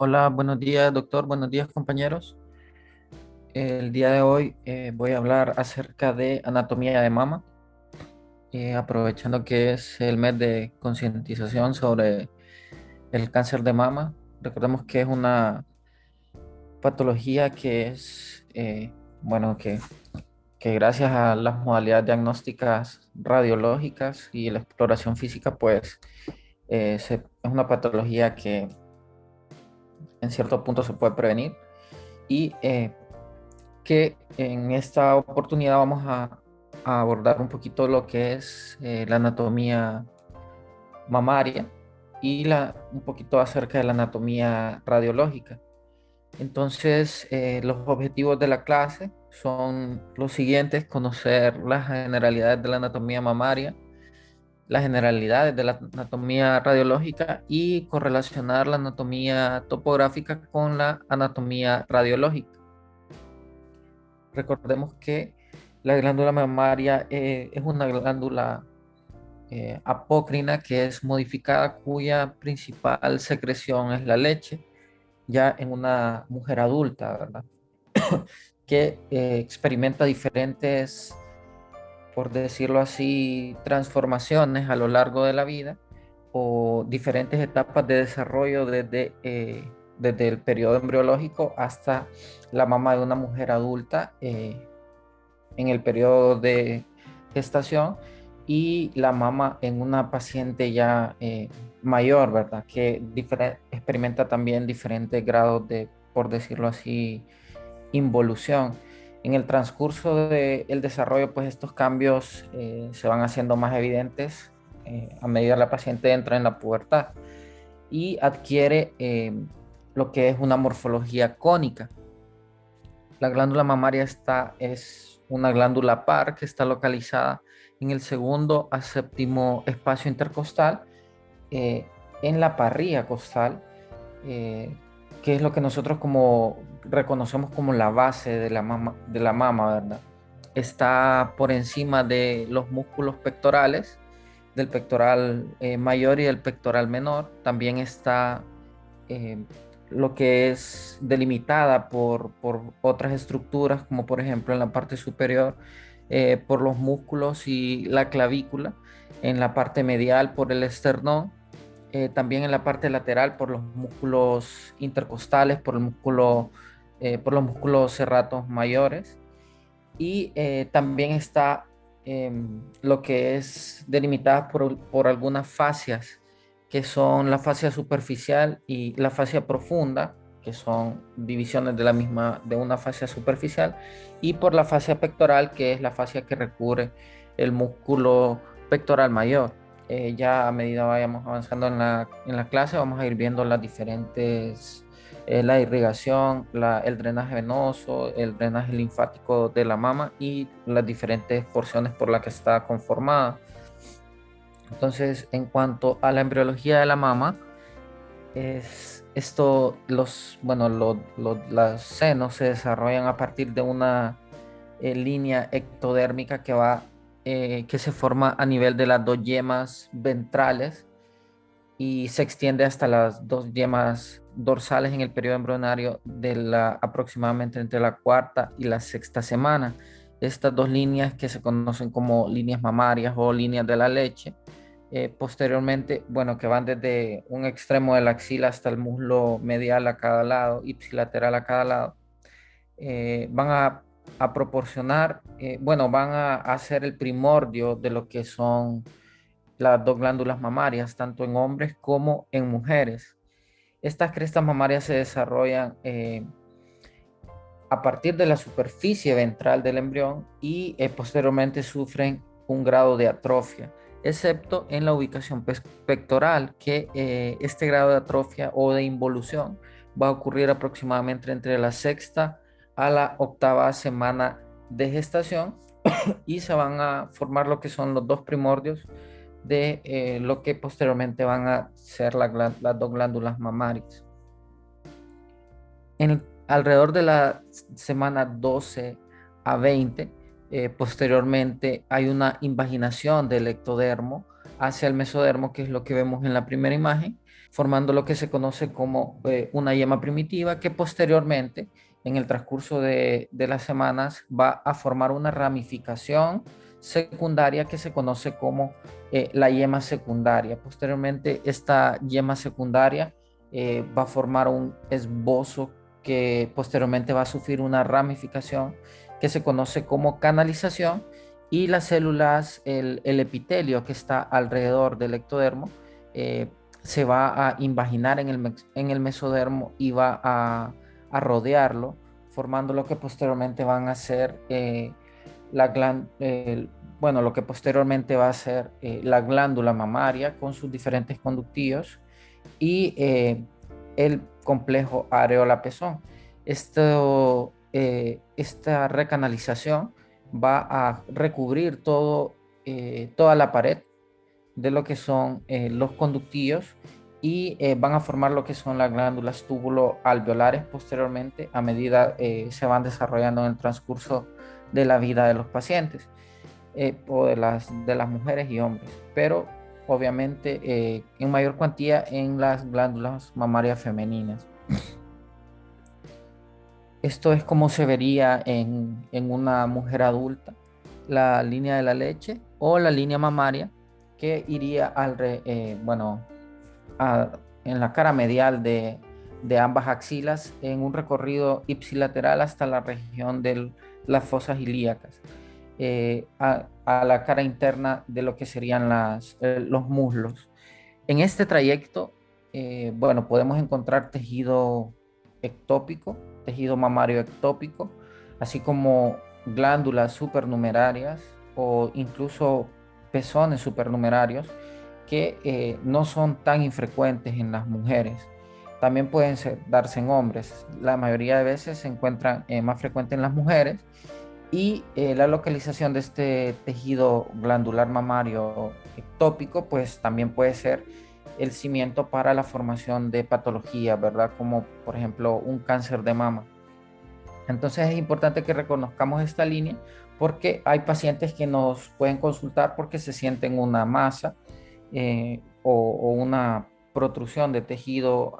Hola, buenos días, doctor. Buenos días, compañeros. El día de hoy voy a hablar acerca de anatomía de mama, aprovechando que es el mes de concientización sobre el cáncer de mama. Recordemos que es una patología que es, bueno, que gracias a las modalidades diagnósticas radiológicas y la exploración física, pues es una patología que en cierto punto se puede prevenir y que en esta oportunidad vamos a abordar un poquito lo que es la anatomía mamaria y un poquito acerca de la anatomía radiológica. Entonces, los objetivos de la clase son los siguientes: conocer las generalidades de la anatomía mamaria, las generalidades de la anatomía radiológica y correlacionar la anatomía topográfica con la anatomía radiológica. Recordemos que la glándula mamaria es una glándula apócrina que es modificada, cuya principal secreción es la leche, ya en una mujer adulta, ¿verdad? Que experimenta diferentes, por decirlo así, transformaciones a lo largo de la vida o diferentes etapas de desarrollo desde el periodo embriológico hasta la mama de una mujer adulta. En el periodo de gestación y la mama en una paciente ya mayor, ¿verdad? Que experimenta también diferentes grados de, por decirlo así, involución. En el transcurso del desarrollo, pues estos cambios se van haciendo más evidentes a medida que la paciente entra en la pubertad y adquiere lo que es una morfología cónica. La glándula mamaria es una glándula par que está localizada en el segundo a séptimo espacio intercostal, eh, en la parrilla costal, eh, que es lo que nosotros reconocemos como la base de la mama, ¿verdad? Está por encima de los músculos pectorales, del pectoral mayor y del pectoral menor. También está eh, lo que es delimitada por otras estructuras, como por ejemplo en la parte superior, por los músculos y la clavícula, en la parte medial por el esternón, también en la parte lateral por los músculos intercostales, por los músculos serratos mayores, y también está lo que es delimitada por algunas fascias, que son la fascia superficial y la fascia profunda, que son divisiones de de una fascia superficial, y por la fascia pectoral, que es la fascia que recubre el músculo pectoral mayor. Ya a medida vayamos avanzando en en la clase, vamos a ir viendo las diferentes, la irrigación, el drenaje venoso, el drenaje linfático de la mama y las diferentes porciones por las que está conformada. Entonces, en cuanto a la embriología de la mama, es esto, bueno, los senos se desarrollan a partir de una línea ectodérmica que se forma a nivel de las dos yemas ventrales y se extiende hasta las dos yemas dorsales en el periodo embrionario aproximadamente entre la cuarta y la sexta semana. Estas dos líneas, que se conocen como líneas mamarias o líneas de la leche, posteriormente, bueno, que van desde un extremo de la axila hasta el muslo medial a cada lado, ipsilateral a cada lado, van a proporcionar, bueno, van a hacer el primordio de lo que son las dos glándulas mamarias, tanto en hombres como en mujeres. Estas crestas mamarias se desarrollan a partir de la superficie ventral del embrión y posteriormente sufren un grado de atrofia, excepto en la ubicación pectoral, que este grado de atrofia o de involución va a ocurrir aproximadamente entre la sexta a la octava semana de gestación y se van a formar lo que son los dos primordios de lo que posteriormente van a ser las dos glándulas mamarias. Alrededor de la semana 12 a 20, posteriormente hay una invaginación del ectodermo hacia el mesodermo, que es lo que vemos en la primera imagen, formando lo que se conoce como una yema primitiva que posteriormente, en el transcurso de las semanas, va a formar una ramificación secundaria que se conoce como la yema secundaria. Posteriormente, esta yema secundaria va a formar un esbozo que posteriormente va a sufrir una ramificación que se conoce como canalización, y las células, el epitelio que está alrededor del ectodermo, eh, se va a invaginar en el mesodermo y va a rodearlo, formando lo que posteriormente van a ser bueno, lo que posteriormente va a ser la glándula mamaria con sus diferentes conductillos y el complejo areola-pezón. Esta recanalización va a recubrir toda la pared de lo que son los conductillos y van a formar lo que son las glándulas túbulo-alveolares posteriormente a medida se van desarrollando en el transcurso de la vida de los pacientes o de las mujeres y hombres, pero obviamente en mayor cuantía en las glándulas mamarias femeninas. Esto es como se vería en una mujer adulta, la línea de la leche o la línea mamaria que iría bueno, a- en la cara medial de ambas axilas en un recorrido ipsilateral hasta la región de las fosas ilíacas, a la cara interna de lo que serían los muslos. En este trayecto, bueno, podemos encontrar tejido ectópico, tejido mamario ectópico, así como glándulas supernumerarias o incluso pezones supernumerarios que no son tan infrecuentes en las mujeres. También pueden darse en hombres. La mayoría de veces se encuentran más frecuentes en las mujeres, y la localización de este tejido glandular mamario ectópico, pues también puede ser el cimiento para la formación de patologías, ¿verdad? Como por ejemplo un cáncer de mama. Entonces es importante que reconozcamos esta línea porque hay pacientes que nos pueden consultar porque se sienten una masa o una protrusión de tejido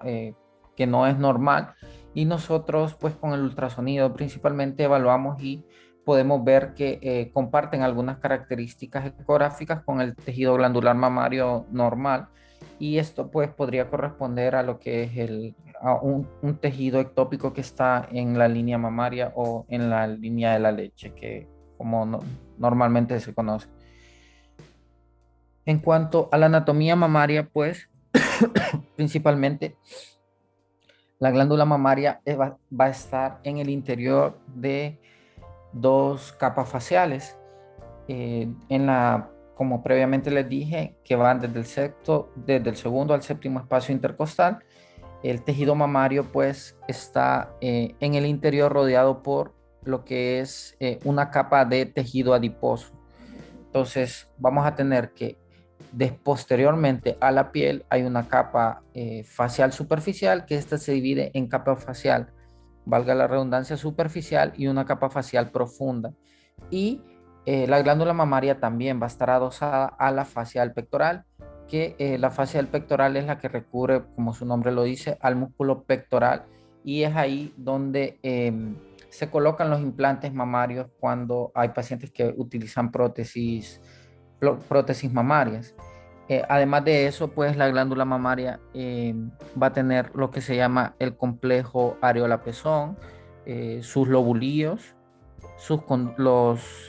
que no es normal, y nosotros pues con el ultrasonido principalmente evaluamos y podemos ver que comparten algunas características ecográficas con el tejido glandular mamario normal, y esto pues podría corresponder a lo que es a un tejido ectópico que está en la línea mamaria o en la línea de la leche, que como normalmente se conoce. En cuanto a la anatomía mamaria, pues principalmente la glándula mamaria va a estar en el interior de dos capas faciales, como previamente les dije, que van desde el segundo al séptimo espacio intercostal. El tejido mamario pues está en el interior rodeado por lo que es una capa de tejido adiposo. Entonces vamos a tener que posteriormente a la piel hay una capa facial superficial, que esta se divide en capa facial, valga la redundancia, superficial, y una capa facial profunda. Y la glándula mamaria también va a estar adosada a la fascia del pectoral, que la fascia del pectoral es la que recubre, como su nombre lo dice, al músculo pectoral, y es ahí donde se colocan los implantes mamarios cuando hay pacientes que utilizan prótesis mamarias. Además de eso, pues la glándula mamaria va a tener lo que se llama el complejo areola-pezón, sus lobulillos, los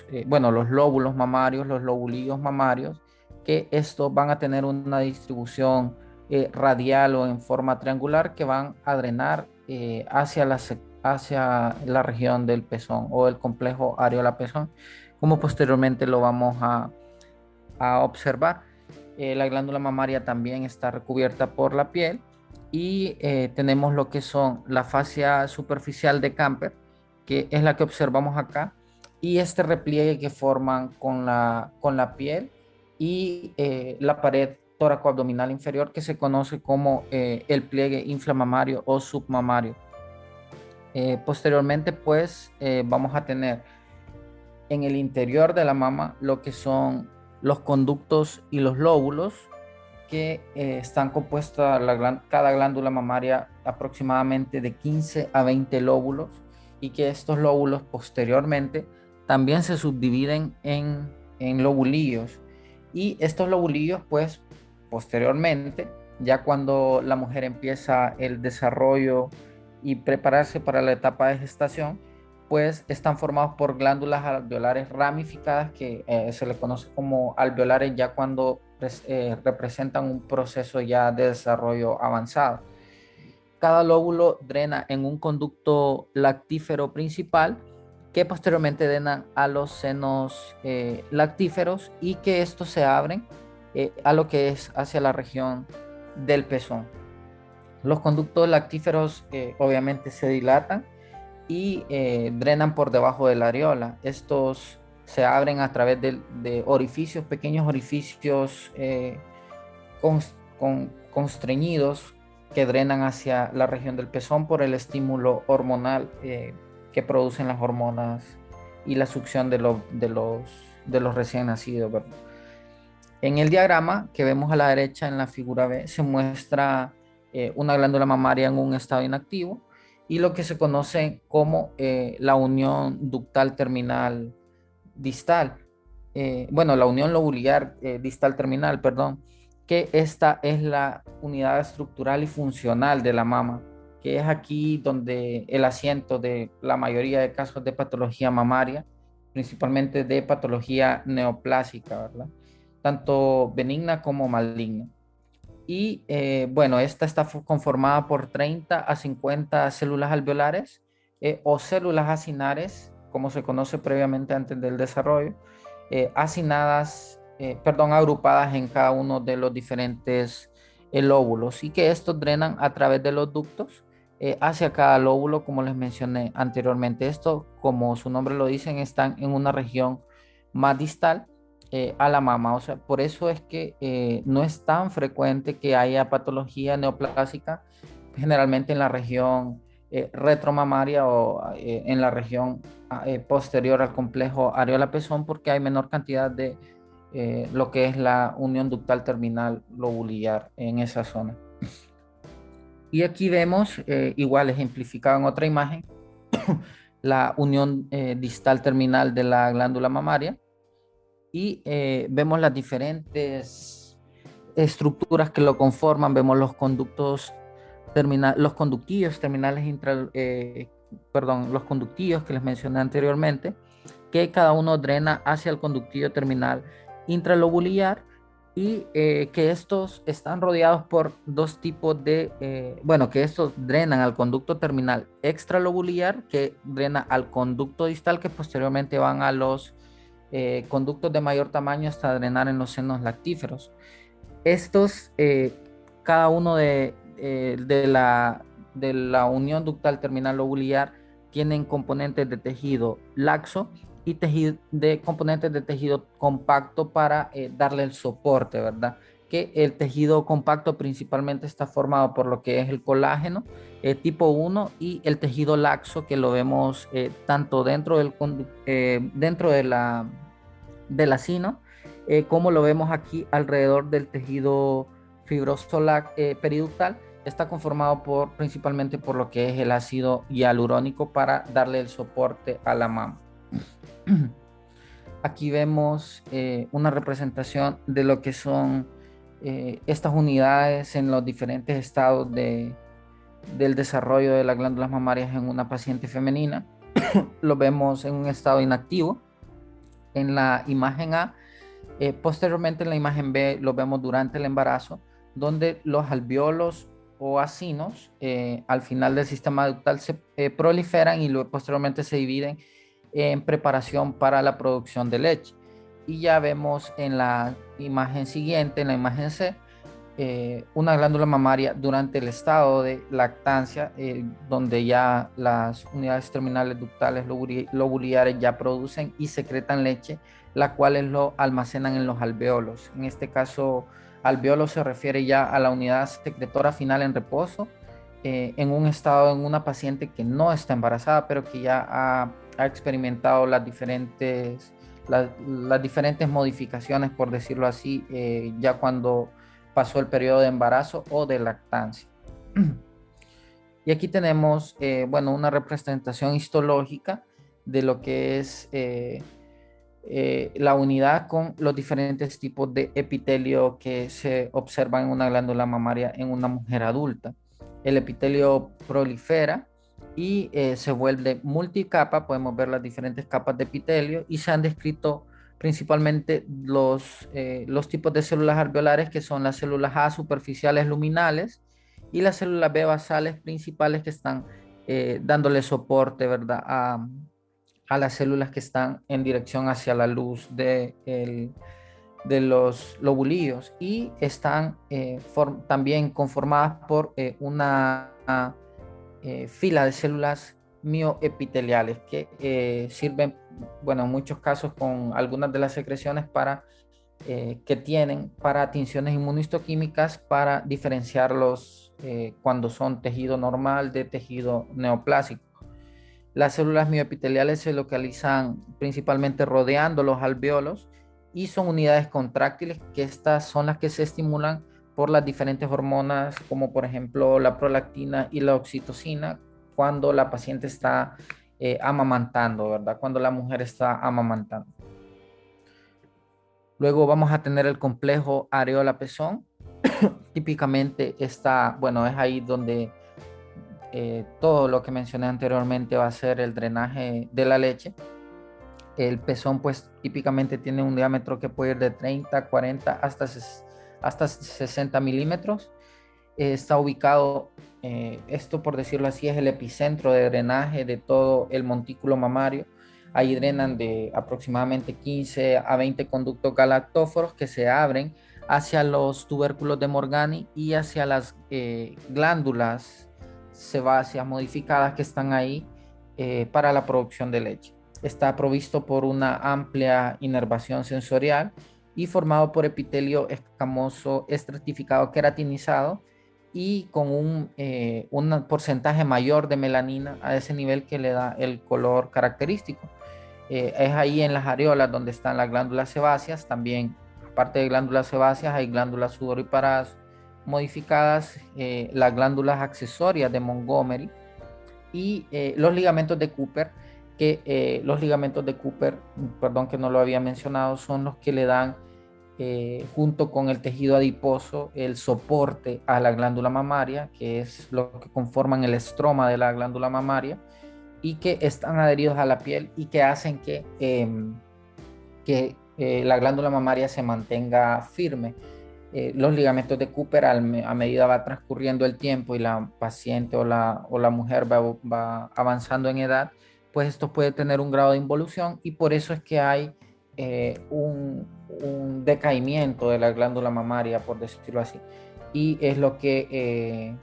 lóbulos mamarios, los lobulillos mamarios, que estos van a tener una distribución radial o en forma triangular que van a drenar hacia la región del pezón o el complejo areola-pezón, como posteriormente lo vamos a observar. La glándula mamaria también está recubierta por la piel, y tenemos lo que son la fascia superficial de Camper, que es la que observamos acá, y este repliegue que forman con la piel y la pared tóraco-abdominal inferior, que se conoce como el pliegue inflamamario o submamario. Posteriormente, pues vamos a tener en el interior de la mama lo que son los conductos y los lóbulos, que están compuestas cada glándula mamaria aproximadamente de 15 a 20 lóbulos, y que estos lóbulos posteriormente también se subdividen en lobulillos. Y estos lobulillos, pues, posteriormente, ya cuando la mujer empieza el desarrollo y prepararse para la etapa de gestación, pues están formados por glándulas alveolares ramificadas, que se le conoce como alveolares ya cuando representan un proceso ya de desarrollo avanzado. Cada lóbulo drena en un conducto lactífero principal, que posteriormente drenan a los senos lactíferos, y que estos se abren a lo que es hacia la región del pezón. Los conductos lactíferos obviamente se dilatan y drenan por debajo de la areola. Estos se abren a través de orificios, pequeños orificios constreñidos, que drenan hacia la región del pezón por el estímulo hormonal que producen las hormonas y la succión de los recién nacidos, ¿verdad? En el diagrama que vemos a la derecha en la figura B se muestra una glándula mamaria en un estado inactivo, y lo que se conoce como la unión ductal terminal distal. Bueno, la unión lobular distal terminal, perdón, que esta es la unidad estructural y funcional de la mama, que es aquí donde el asiento de la mayoría de casos de patología mamaria, principalmente de patología neoplásica, ¿verdad? Tanto benigna como maligna. Y bueno, esta está conformada por 30 a 50 células alveolares o células acinares, como se conoce previamente antes del desarrollo, agrupadas en cada uno de los diferentes lóbulos, y que estos drenan a través de los ductos hacia cada lóbulo, como les mencioné anteriormente. Esto, como su nombre lo dicen, están en una región más distal a la mama. O sea, por eso es que no es tan frecuente que haya patología neoplásica, generalmente en la región retromamaria o en la región posterior al complejo areola-pezón, porque hay menor cantidad de lo que es la unión ductal terminal lobular en esa zona. Y aquí vemos, igual ejemplificado en otra imagen, la unión distal terminal de la glándula mamaria, y vemos las diferentes estructuras que lo conforman. Vemos los conductos los conductillos terminales los conductillos que les mencioné anteriormente, que cada uno drena hacia el conductillo terminal intralobular, y que estos están rodeados por dos tipos que estos drenan al conducto terminal extralobular, que drena al conducto distal, que posteriormente van a los conductos de mayor tamaño hasta drenar en los senos lactíferos. Estos, cada uno de la unión ductal terminal lobular, tienen componentes de tejido laxo y componentes de tejido compacto para darle el soporte, ¿verdad? Que el tejido compacto principalmente está formado por lo que es el colágeno tipo 1, y el tejido laxo, que lo vemos tanto dentro del acino, como lo vemos aquí alrededor del tejido fibroso periductal. Está conformado principalmente por lo que es el ácido hialurónico para darle el soporte a la mama. Aquí vemos una representación de lo que son estas unidades en los diferentes estados del desarrollo de las glándulas mamarias en una paciente femenina. Lo vemos en un estado inactivo en la imagen A. Posteriormente, en la imagen B, lo vemos durante el embarazo, donde los alvéolos o acinos al final del sistema ductal se proliferan y luego posteriormente se dividen en preparación para la producción de leche. Y ya vemos en la imagen siguiente, en la imagen C, una glándula mamaria durante el estado de lactancia, donde ya las unidades terminales ductales lobulares ya producen y secretan leche, la cual lo almacenan en los alvéolos. En este caso, alvéolo se refiere ya a la unidad secretora final en reposo, en un estado, en una paciente que no está embarazada, pero que ya ha experimentado las diferentes modificaciones, por decirlo así, ya cuando pasó el periodo de embarazo o de lactancia. Y aquí tenemos, bueno, una representación histológica de lo que es la unidad con los diferentes tipos de epitelio que se observan en una glándula mamaria en una mujer adulta. El epitelio prolifera y se vuelve multicapa. Podemos ver las diferentes capas de epitelio y se han descrito principalmente los tipos de células alveolares, que son las células A superficiales luminales y las células B basales principales, que están dándole soporte, ¿verdad?, a las células que están en dirección hacia la luz de los lobulillos, y están también conformadas por una fila de células mioepiteliales que sirven, bueno, en muchos casos con algunas de las secreciones que tienen para tinciones inmunistoquímicas para diferenciarlos cuando son tejido normal de tejido neoplásico. Las células mioepiteliales se localizan principalmente rodeando los alvéolos y son unidades contráctiles, que estas son las que se estimulan por las diferentes hormonas, como por ejemplo la prolactina y la oxitocina, cuando la paciente está amamantando, ¿verdad? Cuando la mujer está amamantando. Luego vamos a tener el complejo areola-pezón. Típicamente está, bueno, es ahí donde todo lo que mencioné anteriormente va a ser el drenaje de la leche. El pezón pues típicamente tiene un diámetro que puede ir de 30, 40 hasta 60 milímetros. Está ubicado, esto por decirlo así, es el epicentro de drenaje de todo el montículo mamario. Ahí drenan de aproximadamente 15 a 20 conductos galactóforos que se abren hacia los tubérculos de Morgani y hacia las glándulas sebáceas modificadas que están ahí para la producción de leche. Está provisto por una amplia inervación sensorial y formado por epitelio escamoso estratificado queratinizado y con un porcentaje mayor de melanina a ese nivel que le da el color característico. Es ahí en las areolas donde están las glándulas sebáceas. También, aparte de glándulas sebáceas, hay glándulas sudoríparas modificadas, las glándulas accesorias de Montgomery y los ligamentos de Cooper, que los ligamentos de Cooper, perdón que no lo había mencionado, son los que le dan junto con el tejido adiposo el soporte a la glándula mamaria, que es lo que conforman el estroma de la glándula mamaria y que están adheridos a la piel y que hacen que la glándula mamaria se mantenga firme. Los ligamentos de Cooper, a medida va transcurriendo el tiempo y la paciente o la mujer va avanzando en edad, pues esto puede tener un grado de involución, y por eso es que hay un decaimiento de la glándula mamaria, por decirlo así. Y es lo que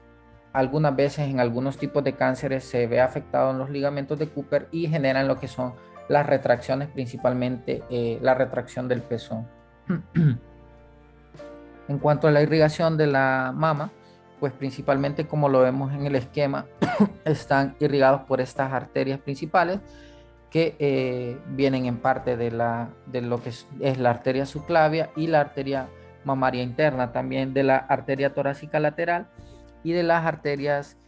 algunas veces en algunos tipos de cánceres se ve afectado en los ligamentos de Cooper y generan lo que son las retracciones, principalmente la retracción del pezón. En cuanto a la irrigación de la mama, pues principalmente, como lo vemos en el esquema, están irrigados por estas arterias principales que vienen en parte de lo que es la arteria subclavia y la arteria mamaria interna, también de la arteria torácica lateral y de las arterias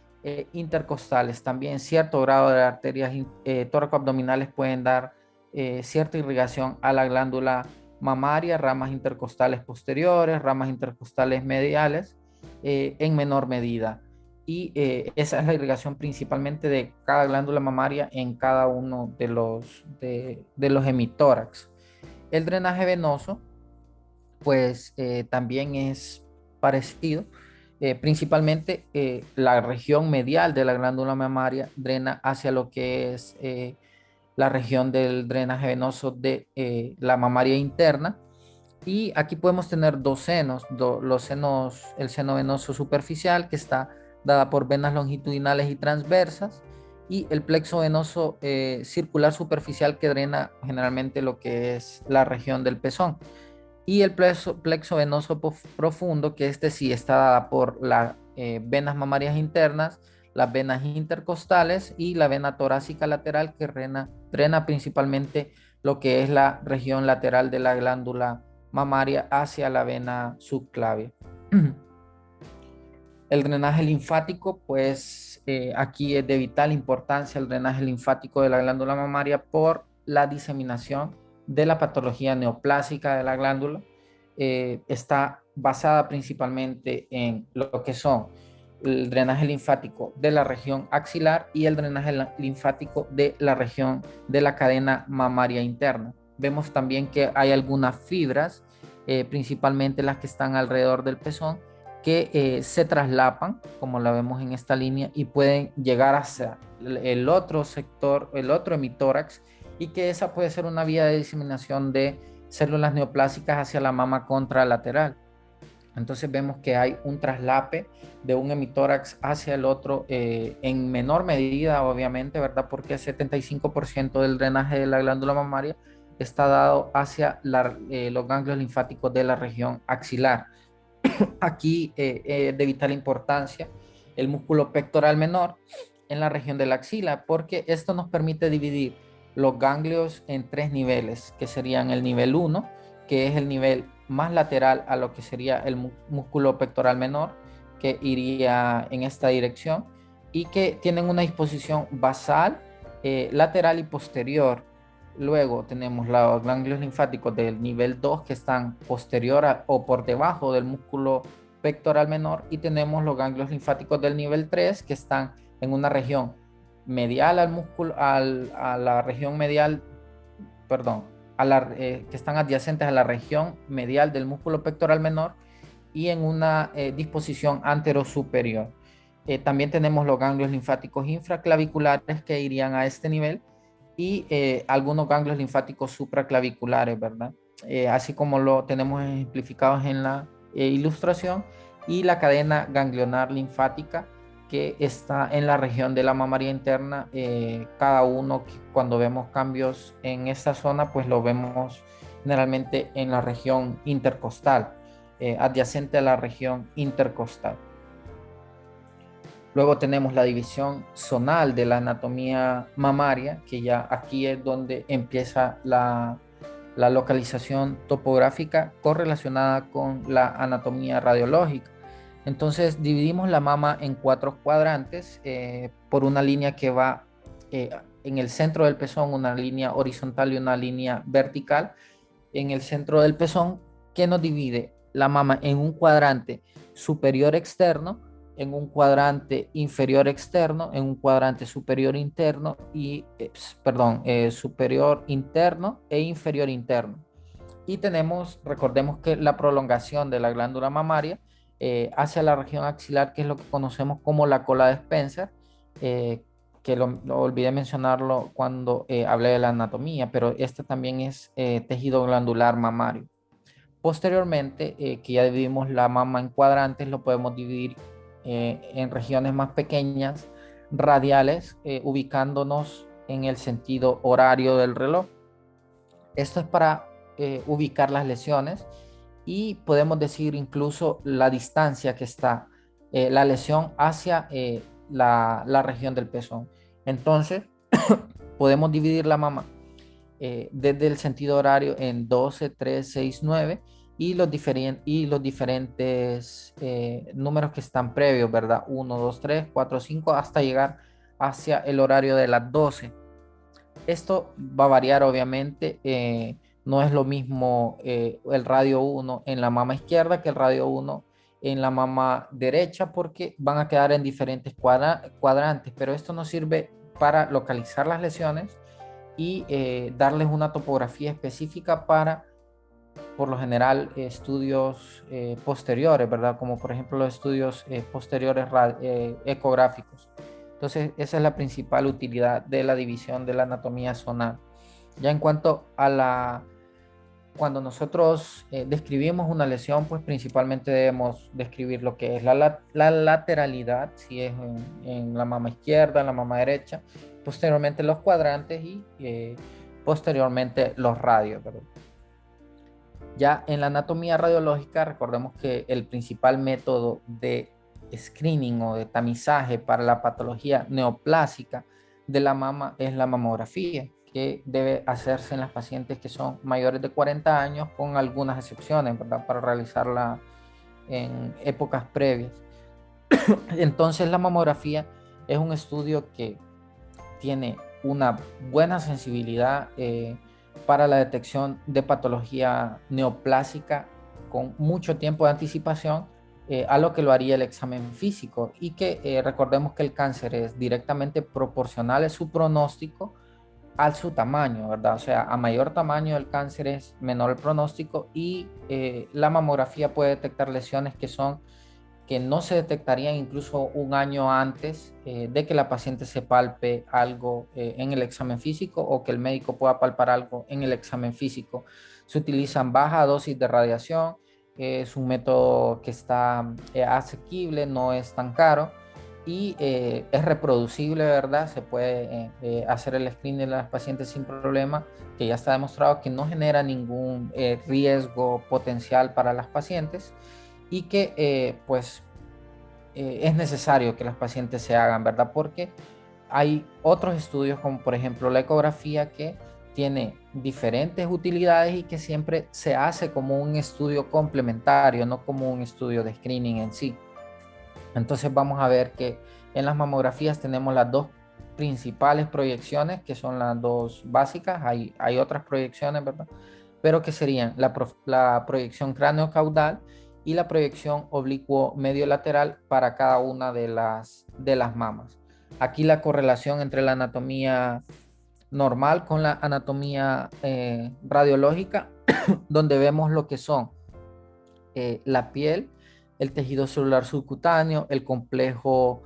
intercostales. También cierto grado de arterias tóraco-abdominales pueden dar cierta irrigación a la glándula mamaria, ramas intercostales posteriores, ramas intercostales mediales, en menor medida. Y esa es la irrigación principalmente de cada glándula mamaria en cada uno de los hemitórax. El drenaje venoso, pues también es parecido. Principalmente la región medial de la glándula mamaria drena hacia lo que es la región del drenaje venoso de la mamaria interna. Y aquí podemos tener dos senos, los senos, el seno venoso superficial, que está dada por venas longitudinales y transversas, y el plexo venoso circular superficial, que drena generalmente lo que es la región del pezón, y el plexo venoso profundo, que este sí está dada por las venas mamarias internas, las venas intercostales y la vena torácica lateral, que drena principalmente lo que es la región lateral de la glándula mamaria hacia la vena subclavia. El drenaje linfático, pues aquí es de vital importancia el drenaje linfático de la glándula mamaria por la diseminación de la patología neoplásica de la glándula. Está basada principalmente en lo que son el drenaje linfático de la región axilar y el drenaje linfático de la región de la cadena mamaria interna. Vemos también que hay algunas fibras, principalmente las que están alrededor del pezón, que se traslapan, como la vemos en esta línea, y pueden llegar hacia el otro sector, el otro hemitórax, y que esa puede ser una vía de diseminación de células neoplásicas hacia la mama contralateral. Entonces vemos que hay un traslape de un hemitórax hacia el otro en menor medida, obviamente, ¿verdad? Porque el 75% del drenaje de la glándula mamaria está dado hacia los ganglios linfáticos de la región axilar. Aquí de vital importancia el músculo pectoral menor en la región de la axila, porque esto nos permite dividir los ganglios en tres niveles, que serían el nivel 1, que es el nivel más lateral a lo que sería el músculo pectoral menor, que iría en esta dirección, y que tienen una disposición basal, lateral y posterior. Luego tenemos los ganglios linfáticos del nivel 2 que están posterior o por debajo del músculo pectoral menor, y tenemos los ganglios linfáticos del nivel 3 que están en una región medial al músculo, a la región medial, perdón, que están adyacentes a la región medial del músculo pectoral menor y en una disposición anterosuperior. También tenemos los ganglios linfáticos infraclaviculares que irían a este nivel y algunos ganglios linfáticos supraclaviculares, ¿verdad? Así como lo tenemos ejemplificados en la ilustración, y la cadena ganglionar linfática que está en la región de la mamaria interna. Cada uno, cuando vemos cambios en esta zona, pues lo vemos generalmente en la región intercostal, adyacente a la región intercostal. Luego tenemos la división zonal de la anatomía mamaria, que ya aquí es donde empieza la localización topográfica correlacionada con la anatomía radiológica. Entonces dividimos la mama en 4 cuadrantes por una línea que va en el centro del pezón, una línea horizontal y una línea vertical en el centro del pezón, que nos divide la mama en un cuadrante superior externo, en un cuadrante inferior externo, en un cuadrante superior interno y, superior interno e inferior interno. Y tenemos, recordemos que la prolongación de la glándula mamaria hacia la región axilar, que es lo que conocemos como la cola de Spencer, que lo olvidé mencionarlo cuando hablé de la anatomía, pero este también es tejido glandular mamario. Posteriormente, que ya dividimos la mama en cuadrantes, lo podemos dividir en regiones más pequeñas, radiales, ubicándonos en el sentido horario del reloj. Esto es para ubicar las lesiones, y podemos decir incluso la distancia que está la lesión hacia la región del pezón. Entonces, podemos dividir la mama desde el sentido horario en 12, 3, 6, 9 y los diferentes números que están previos, ¿verdad? 1, 2, 3, 4, 5, hasta llegar hacia el horario de las 12. Esto va a variar, obviamente. No es lo mismo el radio 1 en la mama izquierda que el radio 1 en la mama derecha, porque van a quedar en diferentes cuadrantes, pero esto nos sirve para localizar las lesiones y darles una topografía específica para, por lo general, estudios posteriores, ¿verdad? Como por ejemplo los estudios posteriores ecográficos. Entonces, esa es la principal utilidad de la división de la anatomía zonal. Ya en cuanto a cuando nosotros describimos una lesión, pues principalmente debemos describir lo que es la lateralidad, si es en la mama izquierda, en la mama derecha, posteriormente los cuadrantes y posteriormente los radios, ¿verdad? Ya en la anatomía radiológica, recordemos que el principal método de screening o de tamizaje para la patología neoplásica de la mama es la mamografía, que debe hacerse en las pacientes que son mayores de 40 años, con algunas excepciones, ¿verdad? Para realizarla en épocas previas. Entonces la mamografía es un estudio que tiene una buena sensibilidad para la detección de patología neoplásica con mucho tiempo de anticipación a lo que lo haría el examen físico, y que recordemos que el cáncer es directamente proporcional a su pronóstico a su tamaño, ¿verdad? O sea, a mayor tamaño el cáncer es menor el pronóstico, y la mamografía puede detectar lesiones que no se detectarían incluso un año antes de que la paciente se palpe algo en el examen físico, o que el médico pueda palpar algo en el examen físico. Se utilizan baja dosis de radiación, es un método que está asequible, no es tan caro, y es reproducible, ¿verdad? Se puede hacer el screening de las pacientes sin problema, que ya está demostrado que no genera ningún riesgo potencial para las pacientes, y que pues es necesario que las pacientes se hagan, ¿verdad? Porque hay otros estudios, como por ejemplo la ecografía, que tiene diferentes utilidades y que siempre se hace como un estudio complementario, no como un estudio de screening en sí. Entonces vamos a ver que en las mamografías tenemos las dos principales proyecciones, que son las dos básicas. Hay otras proyecciones, ¿verdad? Pero que serían la proyección cráneo-caudal y la proyección oblicuo medio lateral para cada una de las mamas. Aquí la correlación entre la anatomía normal con la anatomía radiológica, donde vemos lo que son la piel, el tejido celular subcutáneo, el complejo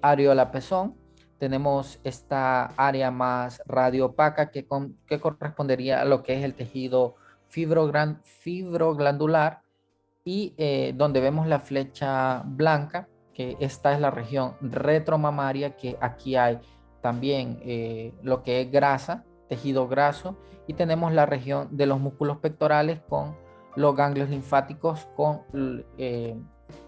areola-pezón. Tenemos esta área más radiopaca que correspondería a lo que es el tejido fibroglandular, y donde vemos la flecha blanca, que esta es la región retromamaria, que aquí hay también lo que es grasa, tejido graso, y tenemos la región de los músculos pectorales con los ganglios linfáticos,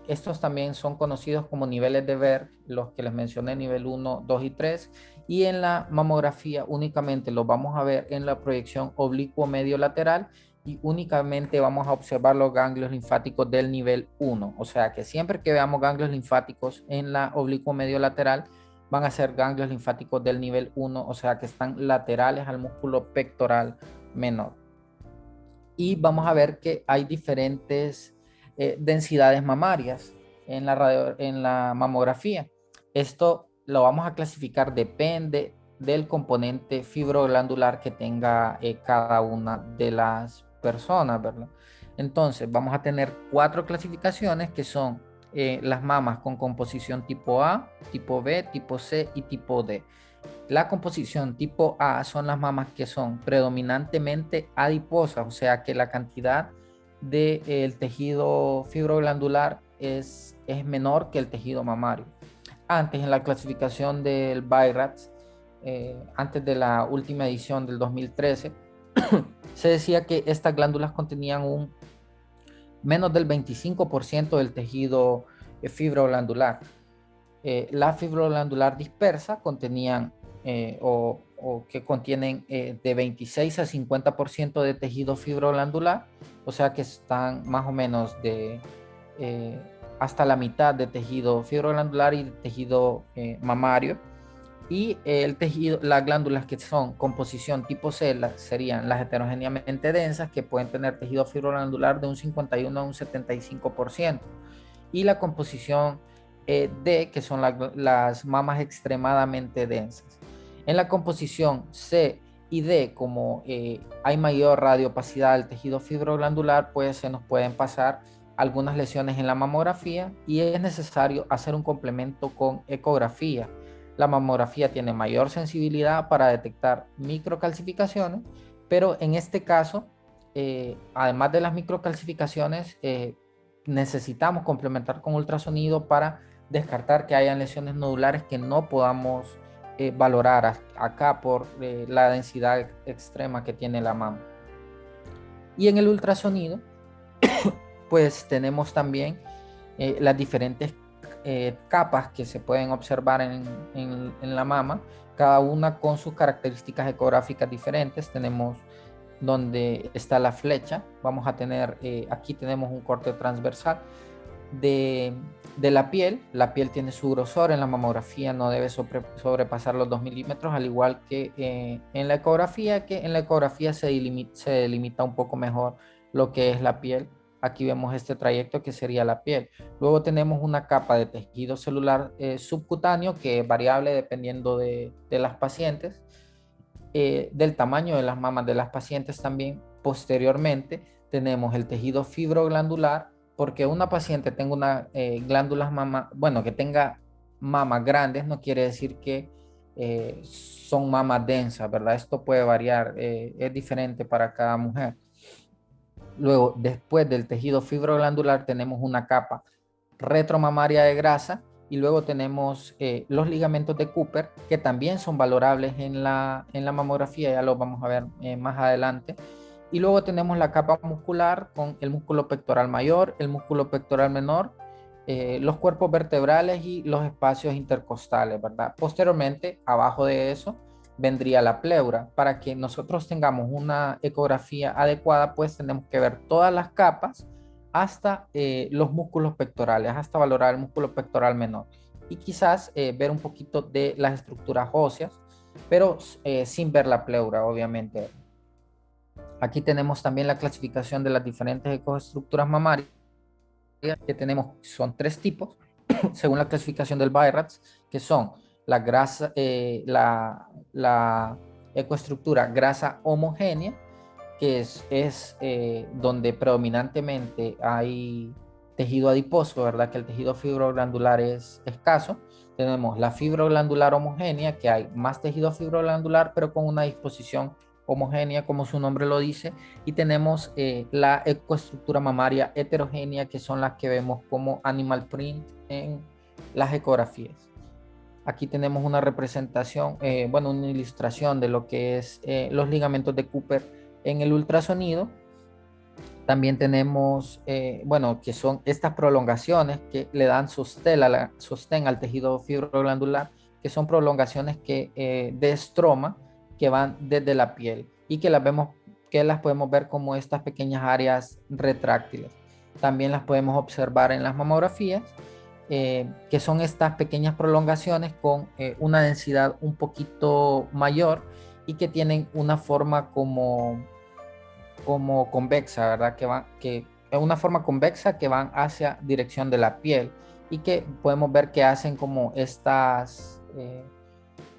estos también son conocidos como niveles de Berg, los que les mencioné, nivel 1, 2 y 3, y en la mamografía únicamente los vamos a ver en la proyección oblicuo medio lateral, y únicamente vamos a observar los ganglios linfáticos del nivel 1. O sea que siempre que veamos ganglios linfáticos en la oblicuo medio lateral, van a ser ganglios linfáticos del nivel 1, o sea que están laterales al músculo pectoral menor. Y vamos a ver que hay diferentes densidades mamarias en la mamografía. Esto lo vamos a clasificar, depende del componente fibroglandular que tenga cada una de las personas, ¿verdad? Entonces, vamos a tener 4 clasificaciones, que son las mamas con composición tipo A, tipo B, tipo C y tipo D. La composición tipo A son las mamas que son predominantemente adiposas, o sea que la cantidad del tejido fibroglandular es menor que el tejido mamario. Antes, en la clasificación del BI-RADS, antes de la última edición del 2013, se decía que estas glándulas contenían menos del 25% del tejido fibroglandular. La fibroglandular dispersa contenían o que contienen de 26 a 50% de tejido fibroglandular, o sea que están más o menos eh, hasta la mitad de tejido fibroglandular y de tejido mamario. Y el tejido, las glándulas que son composición tipo C serían las heterogéneamente densas, que pueden tener tejido fibroglandular de un 51 a un 75%. Y la composición D, que son las mamas extremadamente densas. En la composición C y D, como hay mayor radiopacidad del tejido fibroglandular, pues se nos pueden pasar algunas lesiones en la mamografía, y es necesario hacer un complemento con ecografía. La mamografía tiene mayor sensibilidad para detectar microcalcificaciones, pero en este caso, además de las microcalcificaciones, necesitamos complementar con ultrasonido para descartar que hayan lesiones nodulares que no podamos valorar acá por la densidad extrema que tiene la mama. Y en el ultrasonido, pues tenemos también las diferentes capas que se pueden observar en la mama, cada una con sus características ecográficas diferentes. Tenemos donde está la flecha, vamos a tener, aquí tenemos un corte transversal de, de la piel tiene su grosor, en la mamografía no debe sobrepasar los 2 milímetros, al igual que en la ecografía, se delimita un poco mejor lo que es la piel. Aquí vemos este trayecto que sería la piel. Luego tenemos una capa de tejido celular subcutáneo que es variable dependiendo de las pacientes, del tamaño de las mamas de las pacientes también. Posteriormente tenemos el tejido fibroglandular, porque una paciente tenga una glándulas mama, bueno, que tenga mamas grandes no quiere decir que son mamas densas, ¿verdad? Esto puede variar, es diferente para cada mujer. Luego, después del tejido fibroglandular tenemos una capa retromamaria de grasa, y luego tenemos los ligamentos de Cooper, que también son valorables en la mamografía, ya lo vamos a ver más adelante. Y luego tenemos la capa muscular con el músculo pectoral mayor, el músculo pectoral menor, los cuerpos vertebrales y los espacios intercostales, ¿verdad? Posteriormente, abajo de eso, vendría la pleura. Para que nosotros tengamos una ecografía adecuada, pues tenemos que ver todas las capas hasta los músculos pectorales, hasta valorar el músculo pectoral menor. Y quizás ver un poquito de las estructuras óseas, pero sin ver la pleura, obviamente. Aquí tenemos también la clasificación de las diferentes ecoestructuras mamarias que tenemos. Son 3 tipos, según la clasificación del BI-RADS, que son la grasa, la ecoestructura grasa homogénea, que es donde predominantemente hay tejido adiposo, ¿verdad? Que el tejido fibroglandular es escaso. Tenemos la fibroglandular homogénea, que hay más tejido fibroglandular, pero con una disposición homogénea, como su nombre lo dice. Y tenemos la ecoestructura mamaria heterogénea, que son las que vemos como animal print en las ecografías. Aquí tenemos una representación, bueno, una ilustración de lo que es los ligamentos de Cooper en el ultrasonido. También tenemos, bueno, que son estas prolongaciones que le dan sostén al tejido fibroglandular, que son prolongaciones de estroma que van desde la piel y que las podemos ver como estas pequeñas áreas retráctiles. También las podemos observar en las mamografías, que son estas pequeñas prolongaciones con una densidad un poquito mayor y que tienen una forma como convexa, ¿verdad? Que es una forma convexa que van hacia dirección de la piel y que podemos ver que hacen como estas,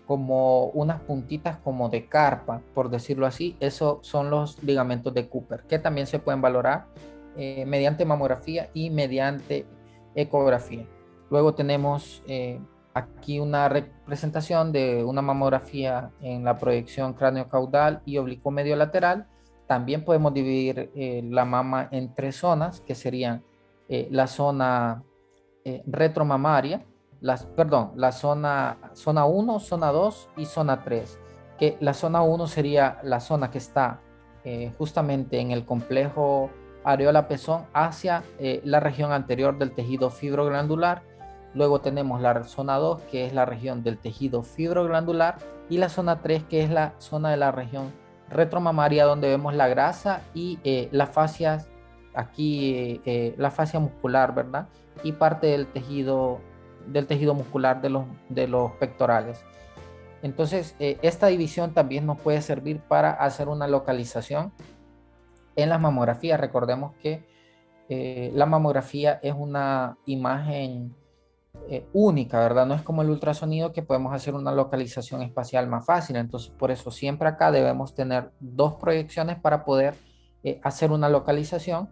como unas puntitas como de carpa, por decirlo así. Esos son los ligamentos de Cooper, que también se pueden valorar mediante mamografía y mediante ecografía. Luego tenemos aquí una representación de una mamografía en la proyección cráneo-caudal y oblicuo medio lateral. También podemos dividir la mama en 3 zonas, que serían la zona retromamaria, la zona 1, zona 2 y zona 3. Que la zona 1 sería la zona que está justamente en el complejo areola-pezón hacia la región anterior del tejido fibroglandular. Luego tenemos la zona 2, que es la región del tejido fibroglandular, y la zona 3, que es la zona de la región retromamaria, donde vemos la grasa y las fascias, aquí la fascia muscular, ¿verdad? Y parte del tejido muscular de los pectorales. Entonces, esta división también nos puede servir para hacer una localización en las mamografías. Recordemos que la mamografía es una imagen única, ¿verdad? No es como el ultrasonido, que podemos hacer una localización espacial más fácil. Entonces, por eso siempre acá debemos tener 2 proyecciones para poder hacer una localización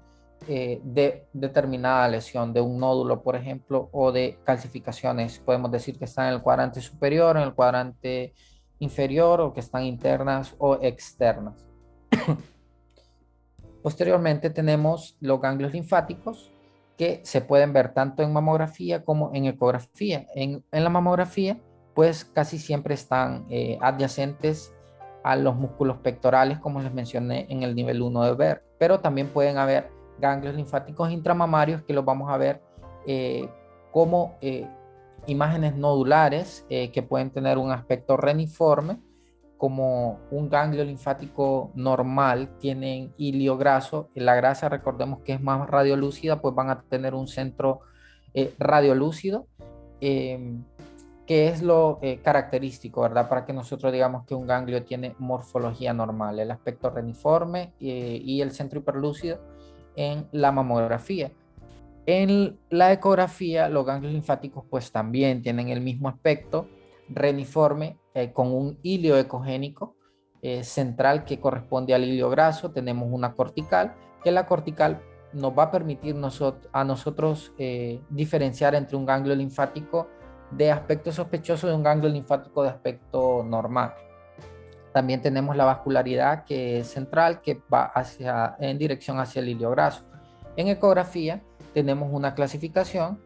de determinada lesión, de un nódulo, por ejemplo, o de calcificaciones. Podemos decir que están en el cuadrante superior, en el cuadrante inferior, o que están internas o externas. Posteriormente tenemos los ganglios linfáticos, que se pueden ver tanto en mamografía como en ecografía. En la mamografía, pues casi siempre están adyacentes a los músculos pectorales, como les mencioné en el nivel 1 de ver, pero también pueden haber ganglios linfáticos intramamarios, que los vamos a ver como imágenes nodulares que pueden tener un aspecto reniforme, como un ganglio linfático normal tienen hilio graso. La grasa, recordemos que es más radiolúcida, pues van a tener un centro radiolúcido, eh, que es lo característico, ¿verdad? Para que nosotros digamos que un ganglio tiene morfología normal, el aspecto reniforme y el centro hiperlúcido en la mamografía. En la ecografía, los ganglios linfáticos pues también tienen el mismo aspecto reniforme, con un hilio ecogénico central que corresponde al hilio graso. Tenemos una cortical, que la cortical nos va a permitir a nosotros diferenciar entre un ganglio linfático de aspecto sospechoso de un ganglio linfático de aspecto normal. También tenemos la vascularidad, que es central, que va en dirección hacia el hilio graso. En ecografía tenemos una clasificación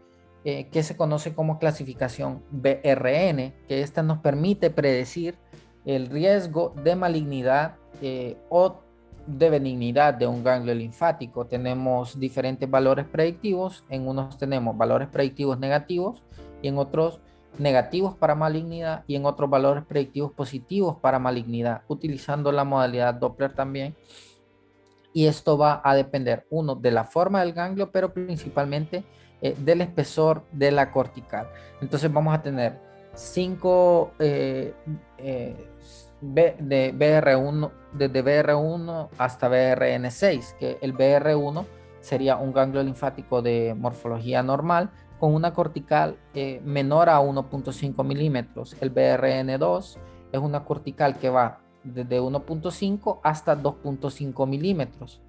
que se conoce como clasificación BRN, que esta nos permite predecir el riesgo de malignidad o de benignidad de un ganglio linfático. Tenemos diferentes valores predictivos. En unos tenemos valores predictivos negativos y en otros negativos para malignidad, y en otros valores predictivos positivos para malignidad, utilizando la modalidad Doppler también. Y esto va a depender, uno, de la forma del ganglio, pero principalmente del espesor de la cortical. Entonces vamos a tener 5 de BR1, desde BR1 hasta BRN6, que el BR1 sería un ganglio linfático de morfología normal con una cortical menor a 1.5 milímetros. El BRN2 es una cortical que va desde 1.5 hasta 2.5 milímetros.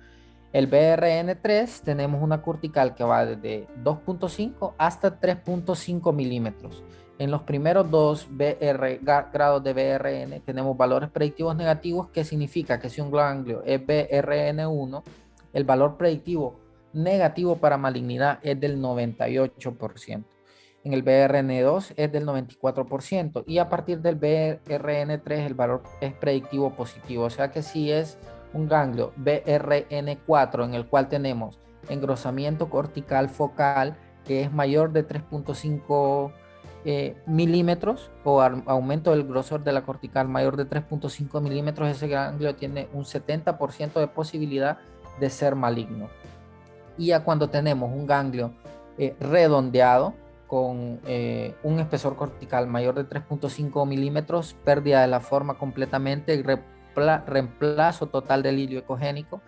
El BRN3 tenemos una cortical que va desde 2.5 hasta 3.5 milímetros. En los primeros dos grados de BRN tenemos valores predictivos negativos, que significa que si un ganglio es BRN1, el valor predictivo negativo para malignidad es del 98%. En el BRN2 es del 94% y a partir del BRN3 el valor es predictivo positivo. O sea que si es un ganglio BRN4 en el cual tenemos engrosamiento cortical focal que es mayor de 3.5 milímetros, o aumento del grosor de la cortical mayor de 3.5 milímetros, ese ganglio tiene un 70% de posibilidad de ser maligno. Y ya cuando tenemos un ganglio redondeado con un espesor cortical mayor de 3.5 milímetros, pérdida de la forma completamente, reemplazo total del hilio ecogénico,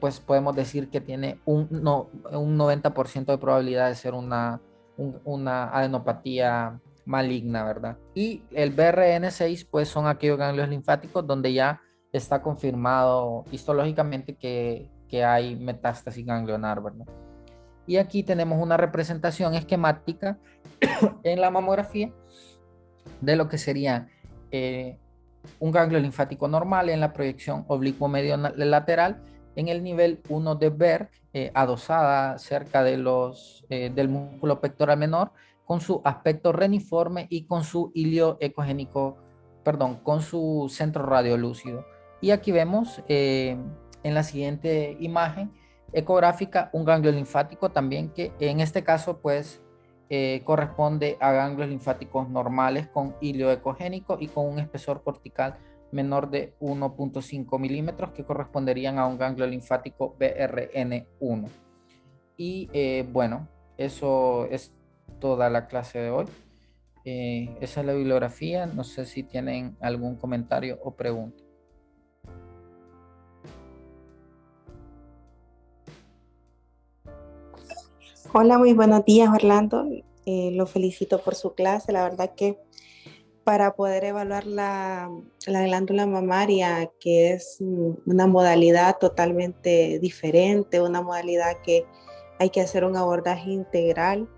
pues podemos decir que tiene un 90% de probabilidad de ser una adenopatía maligna, ¿verdad? Y el BRN6 pues son aquellos ganglios linfáticos donde ya está confirmado histológicamente que hay metástasis ganglionar, ¿verdad? Y aquí tenemos una representación esquemática en la mamografía de lo que sería un ganglio linfático normal en la proyección oblicuo medio lateral en el nivel 1 de Berg, adosada cerca de del músculo pectoral menor, con su aspecto reniforme y con su hilio ecogénico, perdón, con su centro radiolúcido. Y aquí vemos en la siguiente imagen ecográfica un ganglio linfático también, que en este caso pues corresponde a ganglios linfáticos normales con hilio ecogénico y con un espesor cortical menor de 1.5 milímetros, que corresponderían a un ganglio linfático BRN1. Y bueno, eso es toda la clase de hoy. Esa es la bibliografía. No sé si tienen algún comentario o pregunta. Hola, muy buenos días, Orlando. Lo felicito por su clase. La verdad que para poder evaluar la glándula mamaria, que es una modalidad totalmente diferente, una modalidad que hay que hacer un abordaje integral,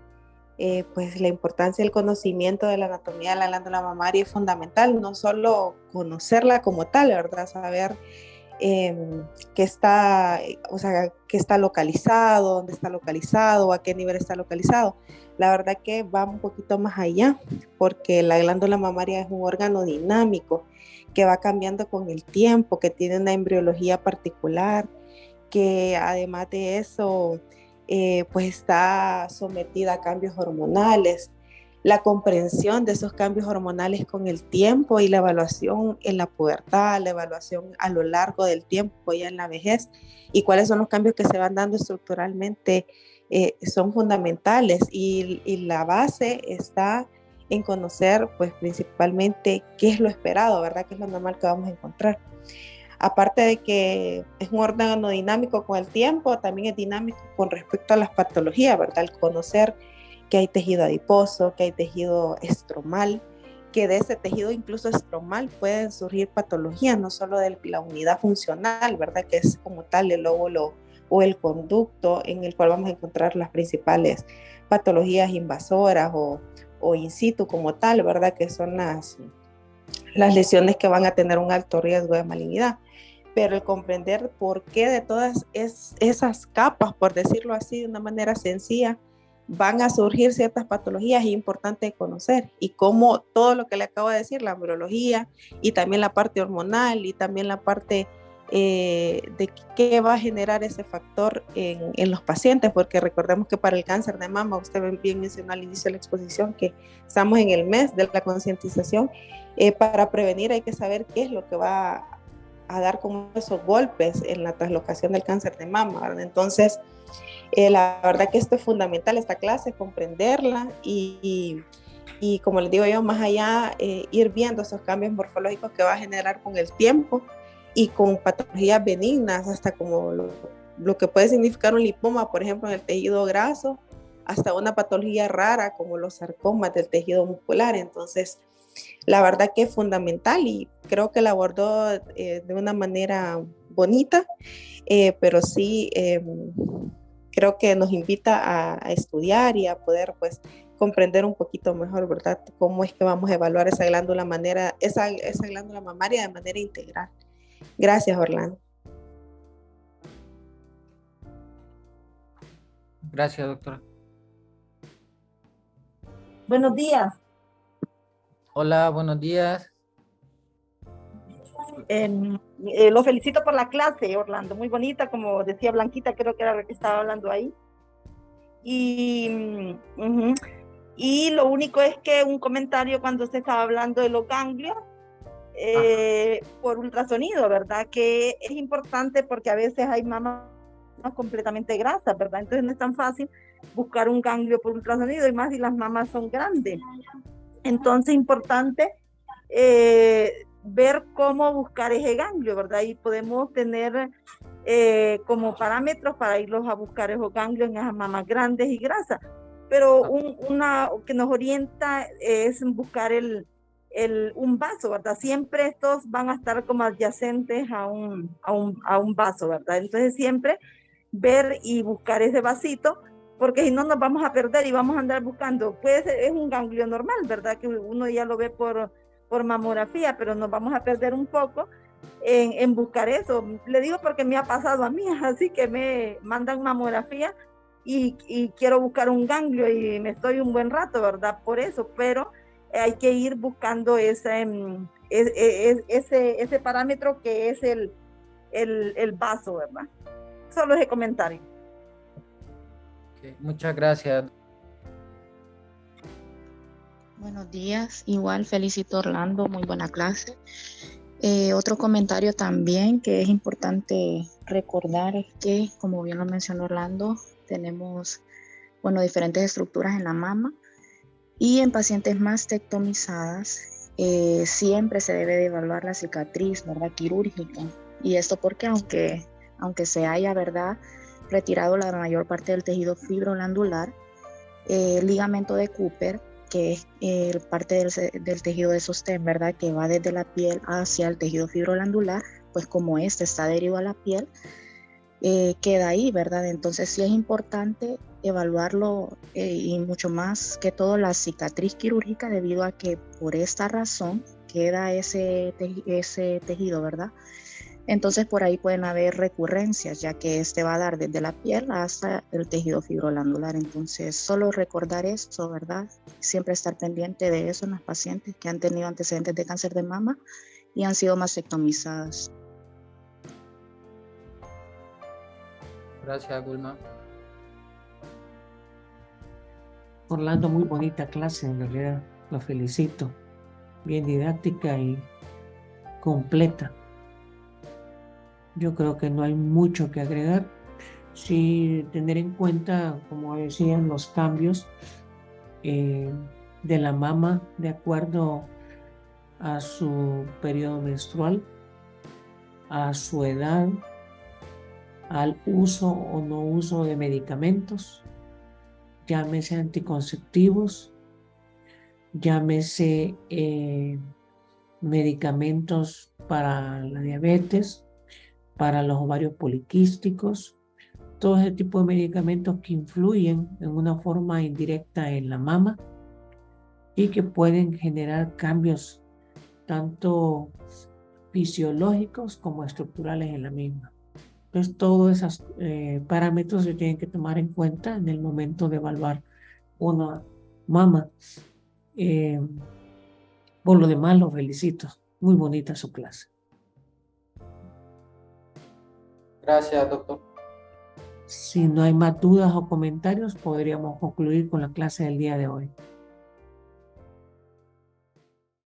pues la importancia del conocimiento de la anatomía de la glándula mamaria es fundamental, no solo conocerla como tal, ¿verdad? Saber que está, o sea, que está localizado, dónde está localizado, a qué nivel está localizado. La verdad que va un poquito más allá, porque la glándula mamaria es un órgano dinámico que va cambiando con el tiempo, que tiene una embriología particular, que además de eso pues está sometida a cambios hormonales. La comprensión de esos cambios hormonales con el tiempo y la evaluación en la pubertad, la evaluación a lo largo del tiempo ya en la vejez y cuáles son los cambios que se van dando estructuralmente son fundamentales y la base está en conocer pues principalmente qué es lo esperado, ¿verdad? ¿Qué es lo normal que vamos a encontrar? Aparte de que es un órgano dinámico con el tiempo, también es dinámico con respecto a las patologías, ¿verdad? El conocer que hay tejido adiposo, que hay tejido estromal, que de ese tejido incluso estromal pueden surgir patologías, no solo de la unidad funcional, ¿verdad? Que es como tal el óvulo o el conducto en el cual vamos a encontrar las principales patologías invasoras o in situ como tal, ¿verdad? Que son las lesiones que van a tener un alto riesgo de malignidad. Pero el comprender por qué de todas esas capas, por decirlo así de una manera sencilla, van a surgir ciertas patologías es importante conocer y cómo todo lo que le acabo de decir, la embriología y también la parte hormonal y también la parte de qué va a generar ese factor en los pacientes, porque recordemos que para el cáncer de mama, usted bien mencionó al inicio de la exposición que estamos en el mes de la concientización, para prevenir hay que saber qué es lo que va a dar como esos golpes en la traslocación del cáncer de mama, ¿verdad? Entonces, la verdad que esto es fundamental, esta clase, comprenderla y como les digo yo, más allá, ir viendo esos cambios morfológicos que va a generar con el tiempo y con patologías benignas, hasta como lo que puede significar un lipoma, por ejemplo, en el tejido graso, hasta una patología rara como los sarcomas del tejido muscular. Entonces, la verdad que es fundamental y creo que la abordó de una manera bonita, pero sí creo que nos invita a estudiar y a poder pues comprender un poquito mejor, ¿verdad? Cómo es que vamos a evaluar esa glándula mamaria de manera integral. Gracias, Orlando. Gracias, doctora. Buenos días. Hola, buenos días. Lo felicito por la clase, Orlando, muy bonita, como decía Blanquita, creo que era la que estaba hablando ahí. Y lo único es que un comentario cuando se estaba hablando de los ganglios por ultrasonido, ¿verdad? Que es importante porque a veces hay mamas completamente grasas, ¿verdad? Entonces no es tan fácil buscar un ganglio por ultrasonido y más si las mamas son grandes. Entonces es importante ver cómo buscar ese ganglio, ¿verdad? Y podemos tener como parámetros para irlos a buscar esos ganglios en esas mamas grandes y grasas. Pero una que nos orienta es buscar un vaso, ¿verdad? Siempre estos van a estar como adyacentes a un vaso, ¿verdad? Entonces siempre ver y buscar ese vasito, porque si no nos vamos a perder y vamos a andar buscando. Puede ser, es un ganglio normal, ¿verdad? Que uno ya lo ve por mamografía, pero nos vamos a perder un poco en buscar eso. Le digo porque me ha pasado a mí, así que me mandan mamografía y quiero buscar un ganglio y me estoy un buen rato, ¿verdad? Por eso, pero hay que ir buscando ese parámetro que es el vaso, ¿verdad? Solo ese comentario. Okay, muchas gracias. Buenos días, igual felicito a Orlando, muy buena clase. Otro comentario también que es importante recordar es que, como bien lo mencionó Orlando, tenemos diferentes estructuras en la mama y en pacientes mastectomizadas siempre se debe de evaluar la cicatriz, ¿verdad? Quirúrgica. Y esto porque aunque se haya, ¿verdad?, retirado la mayor parte del tejido fibroglandular, el ligamento de Cooper, que es parte del tejido de sostén, ¿verdad?, que va desde la piel hacia el tejido fibroglandular, pues como este está adherido a la piel, queda ahí, ¿verdad? Entonces sí es importante evaluarlo y mucho más que todo la cicatriz quirúrgica, debido a que por esta razón queda ese tejido, ¿verdad? Entonces por ahí pueden haber recurrencias, ya que este va a dar desde la piel hasta el tejido fibroglandular. Entonces solo recordar eso, ¿verdad? Siempre estar pendiente de eso en las pacientes que han tenido antecedentes de cáncer de mama y han sido mastectomizadas. Gracias, Gulma. Orlando, muy bonita clase, en realidad, lo felicito. Bien didáctica y completa. Yo creo que no hay mucho que agregar. Sí, tener en cuenta, como decían, los cambios de la mama de acuerdo a su periodo menstrual, a su edad, al uso o no uso de medicamentos, llámese anticonceptivos, llámese medicamentos para la diabetes, para los ovarios poliquísticos, todo ese tipo de medicamentos que influyen en una forma indirecta en la mama y que pueden generar cambios tanto fisiológicos como estructurales en la misma. Entonces, todos esos parámetros se tienen que tomar en cuenta en el momento de evaluar una mama. Por lo demás, los felicito. Muy bonita su clase. Gracias, doctor. Si no hay más dudas o comentarios, podríamos concluir con la clase del día de hoy.